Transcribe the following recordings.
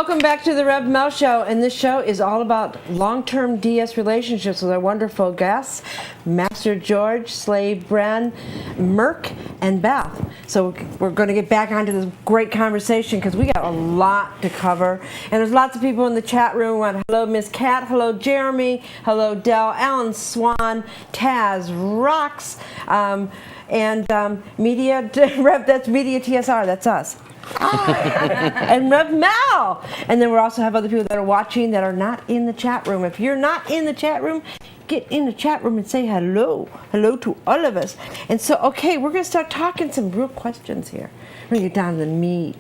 welcome back to the Rev Mel Show, and this show is all about long-term DS relationships with our wonderful guests, Master George, Slave Bren, Merc, and Beth. So we're going to get back onto this great conversation because we got a lot to cover, and there's lots of people in the chat room. Hello, Miss Cat. Hello, Jeremy. Hello, Dell. Alan Swan, Taz, Rocks, and Media Rev. That's Media TSR. That's us. And Rev Mel. And then we also have other people that are watching that are not in the chat room. If you're not in the chat room, get in the chat room and say hello. Hello to all of us. And so, okay, we're going to start talking some real questions here. We're going to get down to the meat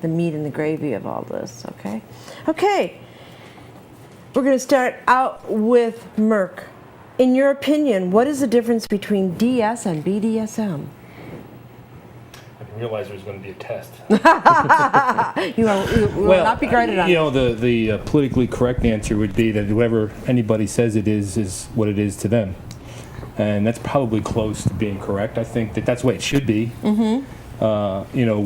and the gravy of all this, okay? Okay. We're going to start out with Merc. In your opinion, what is the difference between DS and BDSM? Realize there's going to be a test. you will not be graded on. You know, the politically correct answer would be that whoever anybody says it is what it is to them, and that's probably close to being correct. I think that's the way it should be. Mm-hmm. You know,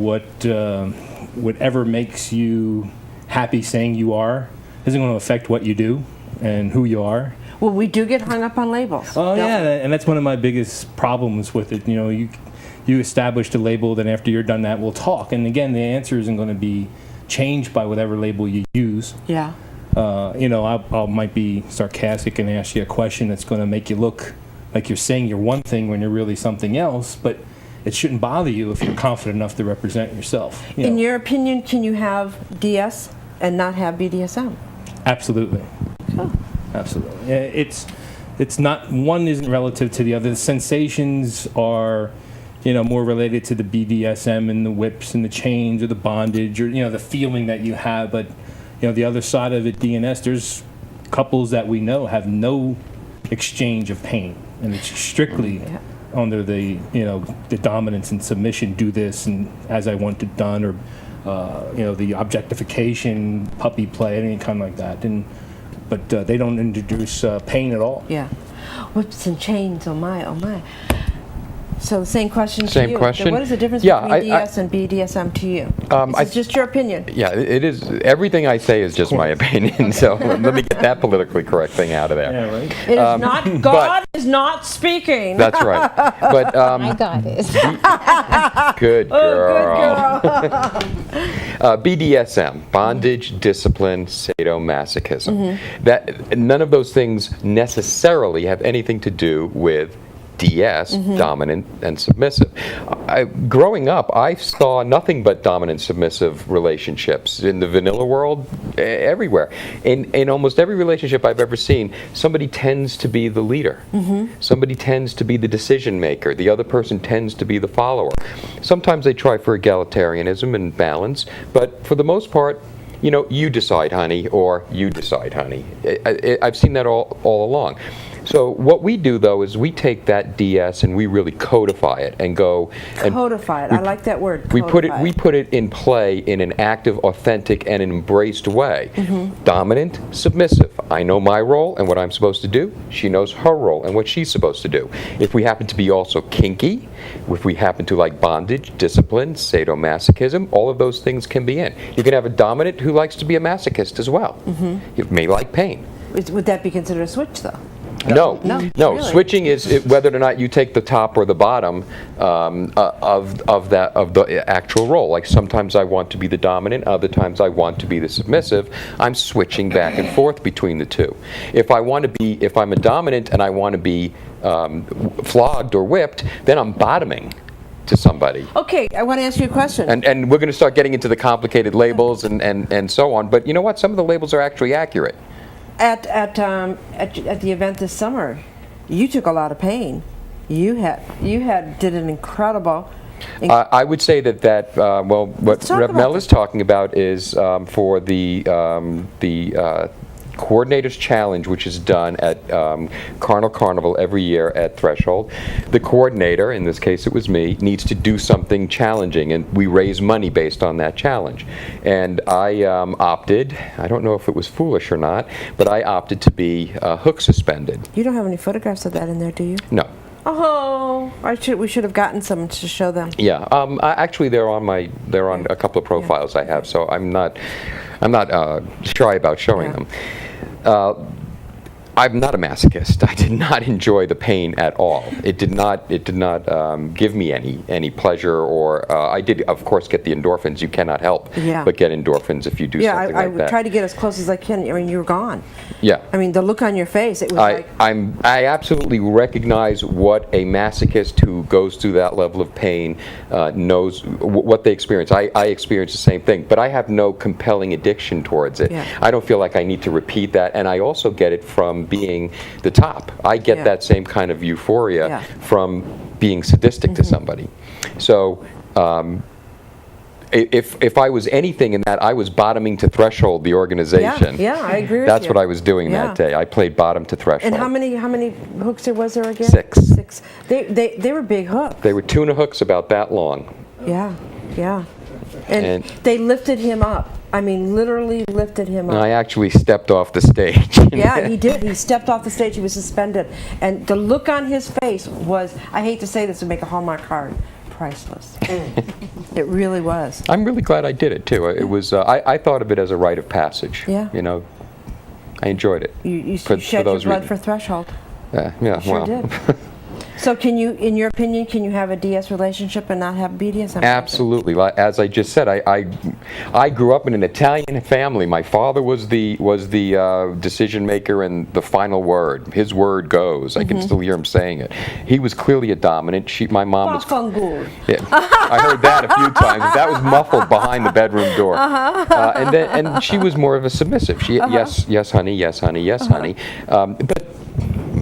whatever makes you happy saying you are isn't going to affect what you do and who you are. Well, we do get hung up on labels. Oh yeah, and that's one of my biggest problems with it. You know, you establish the label, then after you're done that, we'll talk. And again, the answer isn't going to be changed by whatever label you use. Yeah. You know, I might be sarcastic and ask you a question that's going to make you look like you're saying you're one thing when you're really something else, but it shouldn't bother you if you're confident enough to represent yourself. In your opinion, can you have DS and not have BDSM? Absolutely. Oh. Absolutely. It's not, one isn't relative to the other. The sensations are, you know, more related to the BDSM and the whips and the chains or the bondage or, you know, the feeling that you have. But, you know, the other side of it, DNS, there's couples that we know have no exchange of pain. And it's strictly under the, you know, the dominance and submission, do this and as I want it done, or, you know, the objectification, puppy play, anything kind of like that. But they don't introduce pain at all. Yeah. Whips and chains, oh my, oh my. So the same question to you. Same question. What is the difference between DS and BDSM to you? It's just your opinion. Yeah, it is. Everything I say is just my opinion. So let me get that politically correct thing out of there. Yeah, right. It is not. God is not speaking. That's right. But my God is. Good girl. Oh, good girl. BDSM, bondage, discipline, sadomasochism. That none of those things necessarily have anything to do with DS, dominant and submissive. Growing up, I saw nothing but dominant submissive relationships in the vanilla world, everywhere. In almost every relationship I've ever seen, somebody tends to be the leader. Somebody tends to be the decision maker. The other person tends to be the follower. Sometimes they try for egalitarianism and balance, but for the most part, you know, you decide, honey, or you decide, honey. I've seen that all along. So what we do, though, is we take that DS and we really codify it and go. Codify it. I like that word. We put it in play in an active, authentic, and embraced way. Dominant, submissive. I know my role and what I'm supposed to do. She knows her role and what she's supposed to do. If we happen to be also kinky, if we happen to like bondage, discipline, sadomasochism, all of those things can be in. You can have a dominant who likes to be a masochist as well. You may like pain. Would that be considered a switch, though? No. Really? Switching is whether or not you take the top or the bottom of the actual role. Like sometimes I want to be the dominant, other times I want to be the submissive. I'm switching back and forth between the two. If I'm a dominant and I want to be flogged or whipped, then I'm bottoming to somebody. Okay, I want to ask you a question. And we're going to start getting into the complicated labels and so on. But you know what? Some of the labels are actually accurate. At the event this summer, you took a lot of pain. You did an incredible. I would say that what Rev Mel is talking about is for the Coordinators Challenge, which is done at Carnival every year at Threshold. The coordinator, in this case it was me, needs to do something challenging, and we raise money based on that challenge. And I opted, I don't know if it was foolish or not, but I opted to be hook suspended. You don't have any photographs of that in there, do you? No. Oh, we should have gotten some to show them. Yeah, actually they're on a couple of profiles I have, so I'm not I'm not shy about showing them. I'm not a masochist. I did not enjoy the pain at all. It did not give me any pleasure, or I did, of course, get the endorphins. You cannot help but get endorphins if you do something like that. I tried to get as close as I can. I mean, you were gone. Yeah. I mean, the look on your face, it was like... I absolutely recognize what a masochist who goes through that level of pain knows, what they experience. I experience the same thing, but I have no compelling addiction towards it. Yeah. I don't feel like I need to repeat that, and I also get it from being the top. I get that same kind of euphoria from being sadistic to somebody. So if I was anything in that, I was bottoming to Threshold, the organization. Yeah, I agree with That's you. what I was doing that day. I played bottom to Threshold. And how many hooks was there again? 6. 6. They were big hooks. They were tuna hooks about that long. Yeah. And they lifted him up. I mean, literally lifted him up. I actually stepped off the stage. Yeah, he did. He stepped off the stage. He was suspended. And the look on his face was, I hate to say this to make a Hallmark card, priceless. It really was. I'm really glad I did it, too. It was. I thought of it as a rite of passage. Yeah. You know, I enjoyed it. You shed your blood for Threshold. Yeah, You sure well. did. So can you, in your opinion, can you have a DS relationship and not have BDSM? Absolutely. As I just said, I grew up in an Italian family. My father was the decision maker and the final word. His word goes. I can still hear him saying it. He was clearly a dominant. My mom was. Yeah, I heard that a few times. That was muffled behind the bedroom door. And she was more of a submissive. She yes honey, yes honey, yes honey.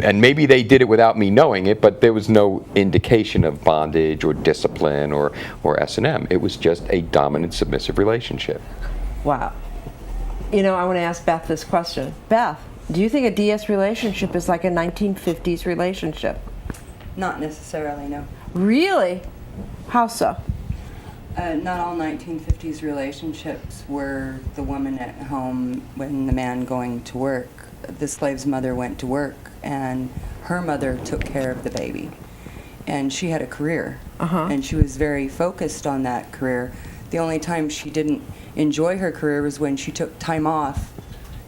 And maybe they did it without me knowing it, but there was no indication of bondage or discipline or S&M. It was just a dominant submissive relationship. Wow. You know, I want to ask Beth this question. Beth, do you think a DS relationship is like a 1950s relationship? Not necessarily, no. Really? How so? Not all 1950s relationships were the woman at home when the man going to work. The slave's mother went to work, and her mother took care of the baby. And she had a career, and she was very focused on that career. The only time she didn't enjoy her career was when she took time off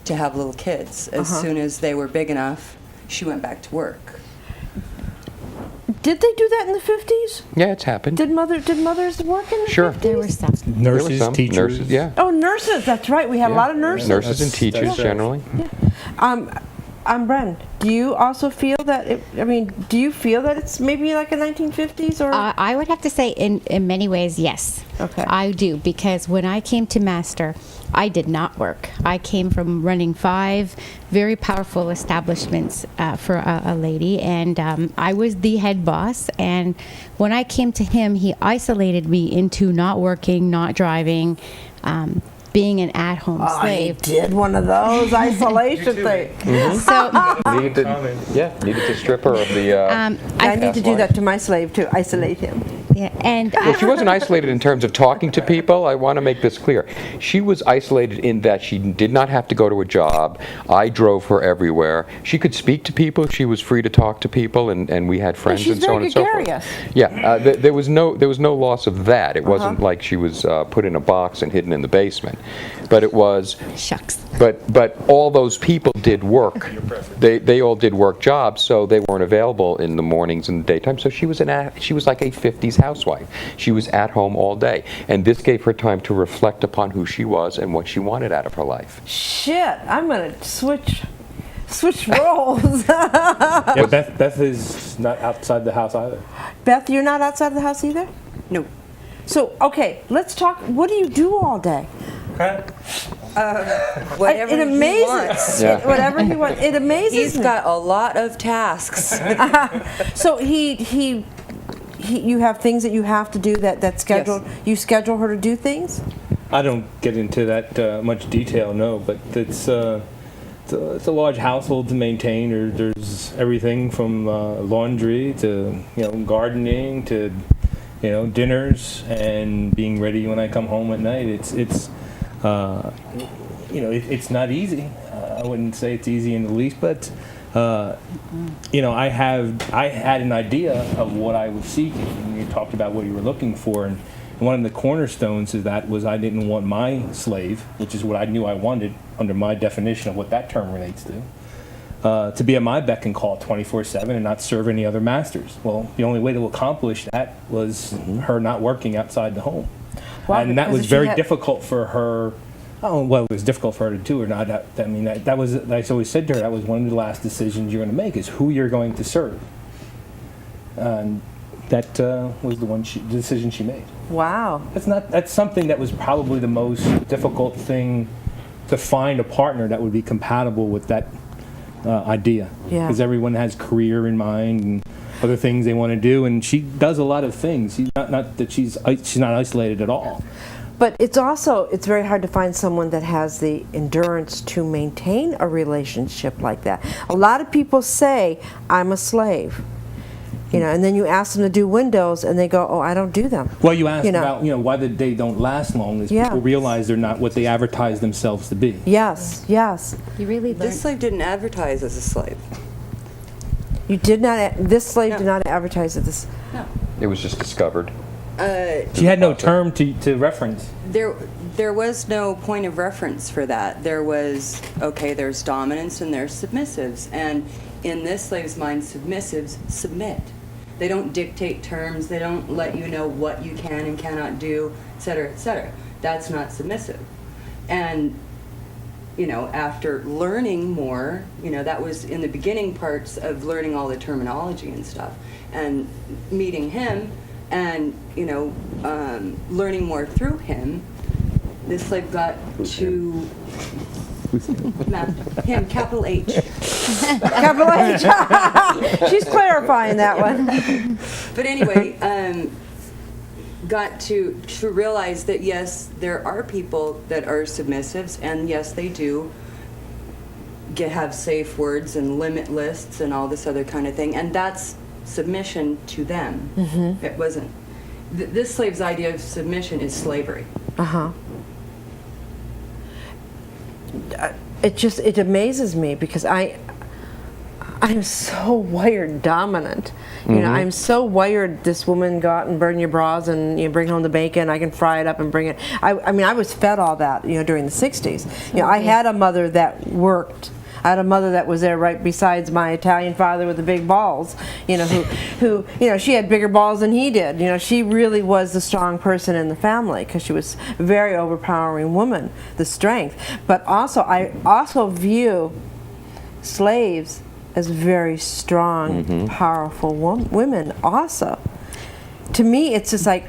to have little kids. As soon as they were big enough, she went back to work. Did they do that in the 50s? Yeah, it's happened. Did mothers work in the 50s? There were some. Nurses, teachers. Nurses, yeah. Oh, nurses, that's right. We had a lot of nurses. Nurses and teachers generally. Bren, do you also feel that, do you feel that it's maybe like a 1950s or? I would have to say in many ways, yes. Okay. I do, because when I came to Master, I did not work. I came from running 5 very powerful establishments for a lady, and I was the head boss. And when I came to him, he isolated me into not working, not driving, being an at-home slave. I did one of those isolation things. So Needed to strip her of the. I need to do that to my slave to isolate him. yeah, and Well, she wasn't isolated in terms of talking to people. I want to make this clear. She was isolated in that she did not have to go to a job. I drove her everywhere. She could speak to people. She was free to talk to people, and we had friends and so on and so forth. She's very gregarious. Yeah, there was no loss of that. It wasn't like she was put in a box and hidden in the basement, but it was. shucks. But all those people did work. They all did work jobs, so they weren't available in the mornings and the daytime. So she was like a 50s housewife. She was at home all day, and this gave her time to reflect upon who she was and what she wanted out of her life. Shit, I'm gonna switch roles. Yeah, Beth is not outside the house either. Beth, you're not outside the house either? No. So, okay, let's talk. What do you do all day? Whatever It he amazes wants. Yeah. whatever he wants. It amazes He's me. got a lot of tasks. So you have things that you have to do that scheduled. Yes. You schedule her to do things. I don't get into that much detail, no, but it's a large household to maintain. There's everything from laundry to gardening to dinners and being ready when I come home at night. It's not easy. I wouldn't say it's easy in the least, but I had an idea of what I was seeking, and you talked about what you were looking for, and And one of the cornerstones of that was I didn't want my slave, which is what I knew I wanted under my definition of what that term relates to be at my beck and call 24/7 and not serve any other masters. Well, the only way to accomplish that was her not working outside the home. Wow, And that because was if she very had- difficult for her. Oh, well, it was difficult for her to do or not. I mean, that was, I always said to her, that was one of the last decisions you're going to make, is who you're going to serve. And that was the decision she made. Wow. That's something that was probably the most difficult thing to find a partner that would be compatible with that idea. Yeah. Because everyone has career in mind and other things they want to do, and she does a lot of things. Not that she's not isolated at all. But it's very hard to find someone that has the endurance to maintain a relationship like that. A lot of people say, I'm a slave. And then you ask them to do windows, and they go, "Oh, I don't do them." Well, you asked about why they don't last long. Is Yeah. people realize they're not what they advertise themselves to be. Yes, yes. You really learn. This slave didn't advertise as a slave. You did not. This slave No. did not advertise at this. No. It was just discovered. She had no term to reference. There was no point of reference for that. There was, okay, there's dominants and there's submissives. And in this slave's mind, submissives submit. They don't dictate terms. They don't let you know what you can and cannot do, et cetera, et cetera. That's not submissive. And, after learning more, that was in the beginning parts of learning all the terminology and stuff, and meeting him and, learning more through him, this slave got to him, capital H. Capital H. She's clarifying that one. But anyway, got to realize that yes, there are people that are submissives, and yes, they do have safe words and limit lists and all this other kind of thing, and that's submission to them. Mm-hmm. It wasn't. This slave's idea of submission is slavery. Uh-huh. It amazes me because I'm so wired dominant. I'm so wired. This woman, go out and burn your bras and bring home the bacon. I can fry it up and bring it. I mean, I was fed all that during the 60s. I had a mother that worked. I had a mother that was there right besides my Italian father with the big balls, who she had bigger balls than he did. She really was the strong person in the family because she was a very overpowering woman, the strength. But also, I also view slaves as very strong, powerful women also. To me, it's just like,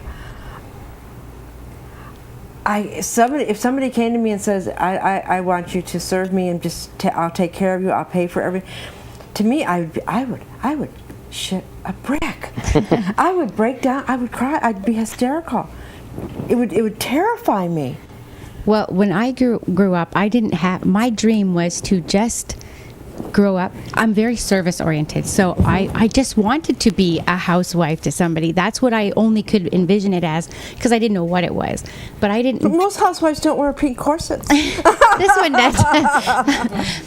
if somebody came to me and says, I want you to serve me and I'll take care of you, I'll pay for everything. To me, I would shit a brick. I would break down, I would cry, I'd be hysterical. It would terrify me. Well, when I grew up, my dream was to just grow up. I'm very service oriented, so I just wanted to be a housewife to somebody. That's what I only could envision it as, because I didn't know what it was. But I didn't. But most housewives don't wear pink corsets. This one does.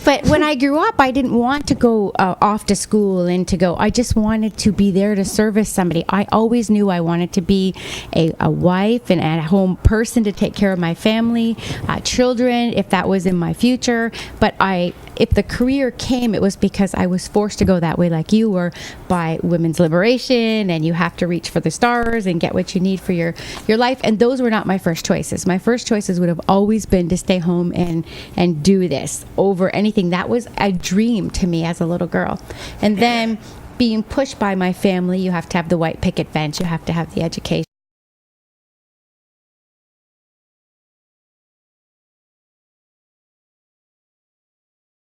But when I grew up, I didn't want to go off to school and to go. I just wanted to be there to service somebody. I always knew I wanted to be a wife and at home person to take care of my family, children, if that was in my future. But if the career came, it was because I was forced to go that way, like you were, by women's liberation, and you have to reach for the stars and get what you need for your life. And those were not my first choices. My first choices would have always been to stay home and do this over anything. That was a dream to me as a little girl. And then being pushed by my family, you have to have the white picket fence, you have to have the education.